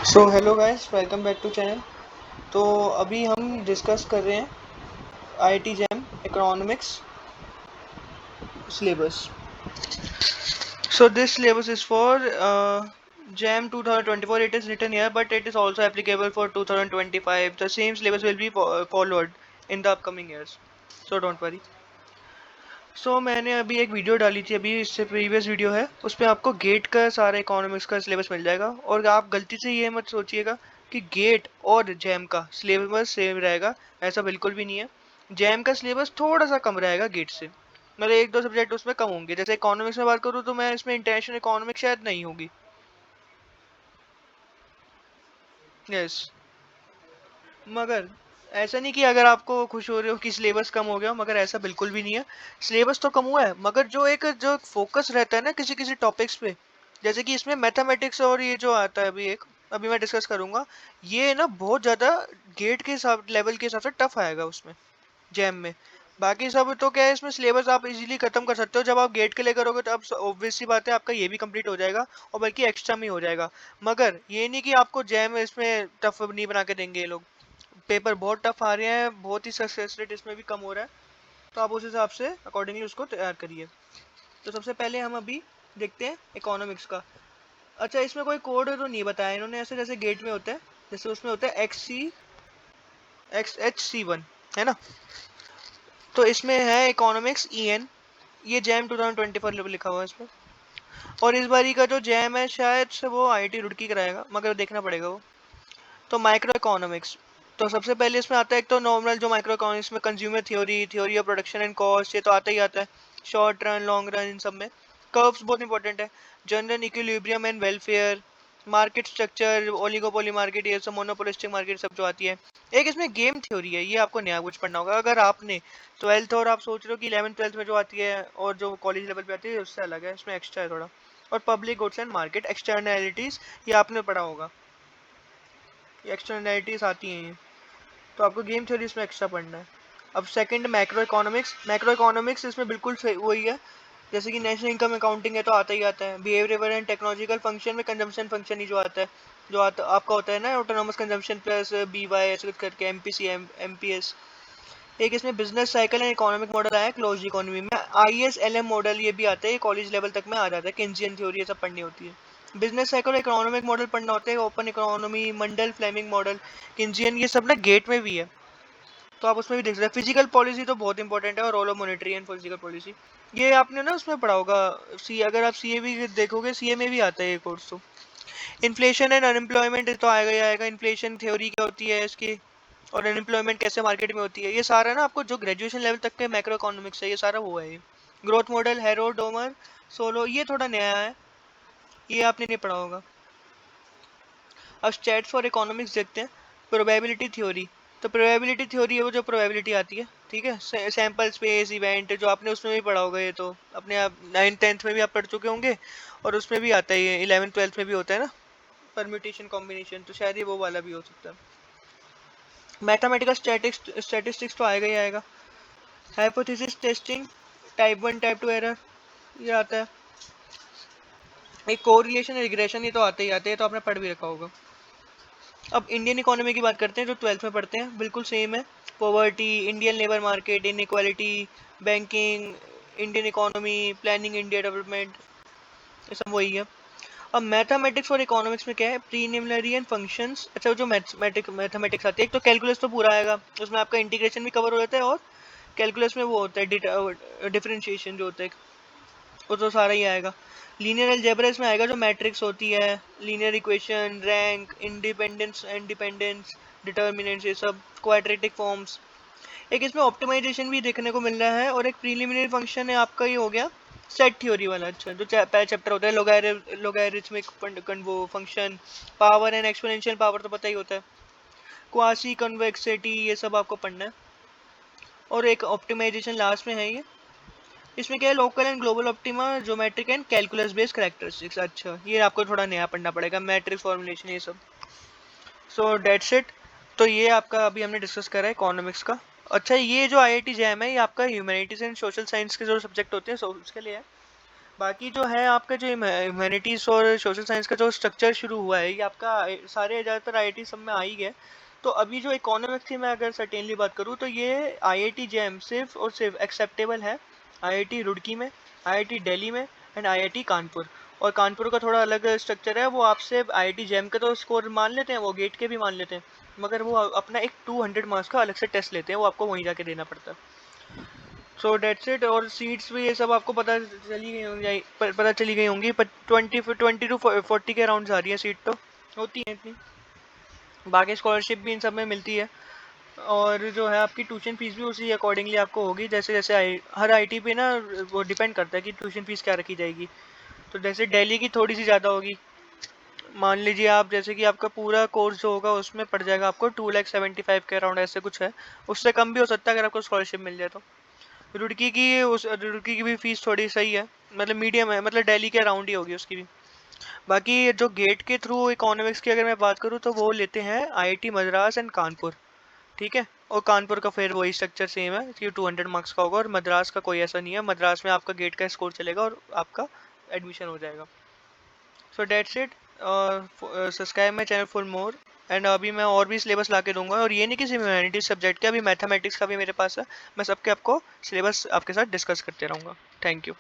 So hello guys, welcome back to channel. तो अभी हम डिस्कस कर रहे हैं IIT JAM economics syllabus. So this syllabus is for JAM 2024. It is written here, but it is also applicable for 2025. The same syllabus will be followed in the upcoming years. So don't worry. मैंने अभी एक video डाली थी, अभी इससे previous video है, उसमें आपको गेट का सारा इकोनॉमिक्स का सिलेबस मिल जाएगा। और आप गलती से ये मत सोचिएगा कि गेट और जैम का सिलेबस सेम रहेगा, ऐसा बिल्कुल भी नहीं है। जैम का सिलेबस थोड़ा सा कम रहेगा गेट से, मतलब एक दो सब्जेक्ट उसमें कम होंगे। जैसे इकोनॉमिक्स में बात करूँ तो मैं इसमें इंटरनेशनल इकोनॉमिक्स शायद नहीं होगी। यस, मगर ऐसा नहीं कि अगर आपको खुश हो रहे हो कि सिलेबस कम हो गया, मगर ऐसा बिल्कुल भी नहीं है। सिलेबस तो कम हुआ है, मगर जो फोकस रहता है ना किसी किसी टॉपिक्स पे, जैसे कि इसमें मैथमेटिक्स और ये जो आता है अभी मैं डिस्कस करूंगा, ये ना बहुत ज्यादा गेट के हिसाब लेवल के हिसाब से टफ आएगा उसमें, जैम में। बाकी सब तो क्या है, इसमें सिलेबस आप इजीली खत्म कर सकते हो। जब आप गेट के लिए करोगे तो अब ऑब्वियस सी बात है आपका ये भी कंप्लीट हो जाएगा, और बल्कि एक्स्ट्रा में ही हो जाएगा। मगर ये नहीं कि आपको जैम इसमें टफ नहीं बना के देंगे ये लोग। पेपर बहुत टफ आ रहे हैं, बहुत ही सक्सेस रेट इसमें भी कम हो रहा है, तो आप उस हिसाब से अकॉर्डिंगली उसको तैयार करिए। तो सबसे पहले हम अभी देखते हैं इकोनॉमिक्स का। अच्छा, इसमें कोई कोड तो नहीं बताया इन्होंने, ऐसे जैसे गेट में होता है, जैसे उसमें होता है XH C1, है ना। तो इसमें है इकोनॉमिक्स EN, ये जैम 2024 लेवल लिखा हुआ है इसमें। और इस बारी का जो जैम है शायद से वो IIT रुड़की कराएगा, मगर देखना पड़ेगा वो। तो माइक्रो इकोनॉमिक्स, तो सबसे पहले इसमें आता है एक तो नॉर्मल जो माइक्रो इकोनॉमिक्स में consumer theory, theory of production and cost, ये तो आता ही आता है। शॉर्ट रन, लॉन्ग रन, इन सब में कर्व्स बहुत इंपॉर्टेंट है। General equilibrium and welfare, market structure, oligopoly market, ये सब मोनोपोलिस्टिक मार्केट सब जो आती है। एक इसमें गेम थ्योरी है, ये आपको नया कुछ पढ़ना होगा अगर आपने ट्वेल्थ और आप सोच रहे हो कि 11th 12th में जो आती है और जो कॉलेज लेवल पे आती है उससे अलग है, इसमें एक्स्ट्रा है थोड़ा। और public goods and market externalities, ये आपने पढ़ा होगा, एक्सटर्नैलिटीज आती हैं, तो आपको गेम थ्योरी इसमें एक्स्ट्रा पढ़ना है। अब second macro economics, macro economics इसमें बिल्कुल सही वही है, जैसे कि नेशनल इनकम अकाउंटिंग है तो आता ही आता है। बिहेवियरल एंड टेक्नोलॉजिकल फंक्शन में कंजम्पशन फंक्शन ही जो आता है, जो आता आपका होता है ना ऑटोनॉमस कंजम्पशन प्लस BY ऐसे कुछ करके MPC MPS। एक इसमें business cycle and economic model आया क्लोज इकोनॉमी में। ISLM मॉडल ये भी आता है, ये कॉलेज लेवल तक में आ जाता है, केन्जियन थ्योरी ये सब पढ़नी होती है। बिजनेस साइकिल इकोनॉमिक मॉडल पढ़ना होता है, ओपन इकोनॉमी, मंडल फ्लेमिंग मॉडल, केन्जियन, ये सब ना गेट में भी है, तो आप उसमें भी देख सकते हैं। फिजिकल पॉलिसी तो बहुत इंपॉर्टेंट है, और role of monetary and physical policy, ये आपने ना उसमें पढ़ा होगा। सी अगर आप CA भी देखोगे, CA में भी आता है ये कोर्स। तो इन्फ्लेशन एंड अनएम्प्लॉयमेंट तो आएगा ही आएगा, इन्फ्लेशन थ्योरी क्या होती है इसकी, और अनएम्प्लॉयमेंट कैसे मार्केट में होती है, ये सारा ना आपको जो ग्रेजुएशन लेवल तक के मैक्रो इकोनॉमिक्स है ये सारा वो है। Growth model, harrow, Domar, solo, ये थोड़ा नया है, ये आपने नहीं पढ़ा होगा। अब स्टैट्स फॉर इकोनॉमिक्स देखते हैं। प्रोबेबिलिटी थ्योरी, तो प्रोबेबिलिटी थ्योरी है वो जो प्रोबेबिलिटी आती है, ठीक है। सैंपल स्पेस इवेंट, जो आपने उसमें भी पढ़ा होगा, ये तो अपने आप 9th 10th में भी आप पढ़ चुके होंगे, और उसमें भी आता है ये 11th 12th में भी होता है ना, परम्यूटेशन कॉम्बिनेशन, तो शायद ये वो वाला भी हो सकता है। मैथमेटिकल स्टैटिस्टिक्स तो आएगा ही आएगा। Hypothesis testing, type 1 type 2 error, ये आता है। एक कोरिलेशन रिग्रेशन, ये तो आते ही आते हैं, तो आपने पढ़ भी रखा होगा। अब इंडियन इकोनॉमी की बात करते हैं, जो 12th में पढ़ते हैं, बिल्कुल सेम है। Poverty, Indian labour market, inequality, banking, Indian economy, planning India development, ये सब वही है। अब मैथमेटिक्स और इकोनॉमिक्स में क्या है, प्रीलिमिनरी एंड फंक्शंस। अच्छा, जो मैथमेटिक्स आती है, एक तो कैलकुलस तो पूरा आएगा, उसमें आपका इंटीग्रेशन भी कवर हो जाता है, और कैलकुलस में वो होता है डिफरेंशिएशन जो होता है, वो तो सारा ही आएगा। लीनियर अलजेब्रा इसमें आएगा, जो मैट्रिक्स होती है, linear equation, rank, independence and dependence, determinants, ये सब, क्वाड्रेटिक फॉर्म्स। एक इसमें ऑप्टिमाइजेशन भी देखने को मिल रहा है, और एक प्रीलिमिनरी फंक्शन है आपका, ये हो गया सेट थ्योरी वाला। अच्छा, जो पहला चैप्टर होता है लोगैरिथमिक वो function, power and exponential power तो पता ही होता है, क्वासी कन्वेक्सिटी, ये सब आपको पढ़ना है। और एक ऑप्टिमाइजेशन लास्ट में है ये, इसमें क्या है, local and global optima, geometric and calculus based characteristics. अच्छा, ये आपको थोड़ा नया पढ़ना पड़ेगा, मैट्रिक्स फॉर्मुलेशन, ये सब। So that's it. तो ये आपका अभी हमने डिस्कस करा है इकोनॉमिक्स का। अच्छा, ये जो IIT जैम है, ये आपका ह्यूमैनिटीज एंड सोशल साइंस के जो सब्जेक्ट होते हैं, उसके लिए है। बाकी जो है आपका जो ह्यूमैनिटीज़ और सोशल साइंस का जो स्ट्रक्चर शुरू हुआ है, ये आपका सारे ज़्यादातर आईआईटी सब में आ ही गया। तो अभी जो इकोनॉमिक्स की मैं अगर सर्टेनली बात करूँ तो ये आईआईटी जेएम सिर्फ और सिर्फ एक्सेप्टेबल है आईआईटी रुड़की में, आईआईटी दिल्ली में एंड आईआईटी कानपुर। और कानपुर का थोड़ा अलग स्ट्रक्चर है, वो आपसे आईआईटी जेएम के तो स्कोर मान लेते हैं, वो गेट के भी मान लेते हैं, मगर वो अपना एक 200 मार्क्स का अलग से टेस्ट लेते हैं, वो आपको वहीं जाके देना पड़ता है। So that's it. और सीट्स भी ये सब आपको पता चली गई होंगी, 20 टू 40 के अराउंड आ रही है सीट, तो होती है इतनी। बाकी स्कॉलरशिप भी इन सब में मिलती है, और जो है आपकी ट्यूशन फीस भी उसी अकॉर्डिंगली आपको होगी, जैसे जैसे हर आईटी पे ना वो डिपेंड करता है कि ट्यूशन फीस क्या रखी जाएगी। तो जैसे दिल्ली की थोड़ी सी ज़्यादा होगी, मान लीजिए आप जैसे कि आपका पूरा कोर्स जो होगा उसमें पड़ जाएगा आपको 2,75,000 के अराउंड, ऐसे कुछ है। उससे कम भी हो सकता है अगर आपको स्कॉलरशिप मिल जाए तो। रुड़की की भी फीस थोड़ी सही है, मतलब मीडियम है, मतलब दिल्ली के अराउंड ही होगी उसकी भी। बाकी जो गेट के थ्रू इकोनॉमिक्स की अगर मैं बात करूँ तो वो लेते हैं आईआईटी मद्रास एंड कानपुर, ठीक है। और कानपुर का फिर वही स्ट्रक्चर सेम है कि 200 मार्क्स का होगा, और मद्रास का कोई ऐसा नहीं है, मद्रास में आपका गेट का स्कोर चलेगा और आपका एडमिशन हो जाएगा। So that's it. Subscribe my channel for more. And अभी मैं और भी सिलेबस ला के दूंगा, और ये नहीं कि सिर्फ ह्यूमैनिटीज सब्जेक्ट के, अभी मैथमेटिक्स का भी मेरे पास है, मैं सबके आपको सिलेबस आपके साथ डिस्कस करते रहूँगा। Thank you.